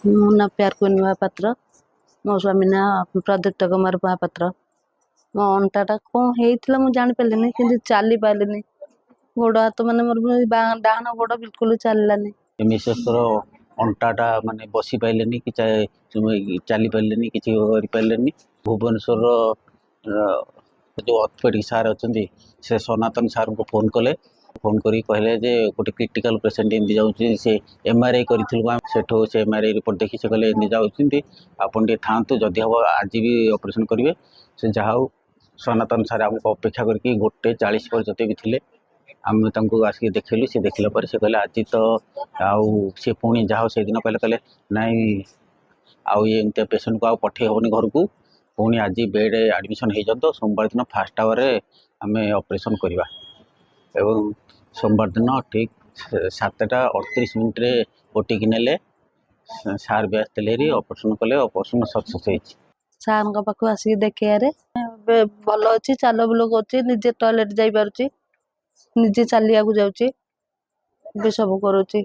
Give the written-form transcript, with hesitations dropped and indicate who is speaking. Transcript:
Speaker 1: ମୋ ନାଁ ପ୍ୟାରକୁନି ମହାପାତ୍ର। ମୋ ସ୍ୱାମୀ ନାଁ ପ୍ରଦୀପ୍ତ କୁମାର ମହାପାତ୍ର। ମୋ ଅଣ୍ଟାଟା କ'ଣ ହେଇଥିଲା ମୁଁ ଜାଣିପାରିଲିନି, କିନ୍ତୁ ଚାଲି ପାରିଲିନି। ଗୋଡ଼ ହାତ ମାନେ ମୋର ଡାହାଣ ଗୋଡ଼ ବିଲକୁଲ ଚାଲିଲାନି।
Speaker 2: ମିସେସର ଅଣ୍ଟାଟା ମାନେ ବସି ପାରିଲେନି କି ଚାଲି ପାରିଲେନି, କିଛି କରିପାରିଲେନି। ଭୁବନେଶ୍ୱରର ଯେଉଁ ଅର୍ଥୋପେଡ଼ିକ୍ ସାର୍ ଅଛନ୍ତି ସେ ସନାତନ ସାର୍ଙ୍କୁ ଫୋନ୍ କଲେ। ଫୋନ୍ କରି କହିଲେ ଯେ ଗୋଟେ କ୍ରିଟିକାଲ ପେସେଣ୍ଟ ଏମିତି ଯାଉଛି, ସେ MRI କରିଥିଲୁ ଆମେ। ସେଠୁ ସେ MRI ରିପୋର୍ଟ ଦେଖି ସେ କହିଲେ ଏମିତି ଯାଉଛନ୍ତି, ଆପଣ ଟିକେ ଥାଆନ୍ତୁ, ଯଦି ହେବ ଆଜି ବି ଅପରେସନ୍ କରିବେ। ସେ ଯାହା ହଉ ସନାତନ ସାର୍ ଆମକୁ ଅପେକ୍ଷା କରିକି 1:40 ପର୍ଯ୍ୟନ୍ତ ବି ଥିଲେ। ଆମେ ତାଙ୍କୁ ଆସିକି ଦେଖିଲୁ। ସେ ଦେଖିଲା ପରେ ସେ କହିଲେ ଆଜି ତ ଆଉ ସେ ପୁଣି ଯାହା ହଉ ସେଦିନ କହିଲେ ନାଇଁ ଆଉ ଏମିତିଆ ପେସେଣ୍ଟକୁ ଆଉ ପଠେଇ ହେବନି ଘରକୁ, ପୁଣି ଆଜି ବେଡ୍ ଆଡ଼ମିସନ୍ ହେଇଯାନ୍ତୁ, ସୋମବାର ଦିନ ଫାର୍ଷ୍ଟ ଆୱାରରେ ଆମେ ଅପରେସନ୍ କରିବା। ଏବଂ ସୋମବାର ଦିନ ଠିକ୍ 7:38 ଓଟିକି ନେଲେ। ସାର୍ ବି ଆସିଥିଲେ ହେରି, ଅପରେସନ୍ କଲେ। ଅପରେସନ୍ ସକ୍ସେସ୍ ହେଇଛି।
Speaker 1: ସାର୍ଙ୍କ ପାଖକୁ ଆସିକି ଦେଖେଇବାରେ ଏବେ ଭଲ ଅଛି, ଚାଲ ବୁଲ କରୁଛି, ନିଜେ ଟଏଲେଟ୍ ଯାଇପାରୁଛି, ନିଜେ ଚାଲିବାକୁ ଯାଉଛି, ଏବେ ସବୁ କରୁଛି।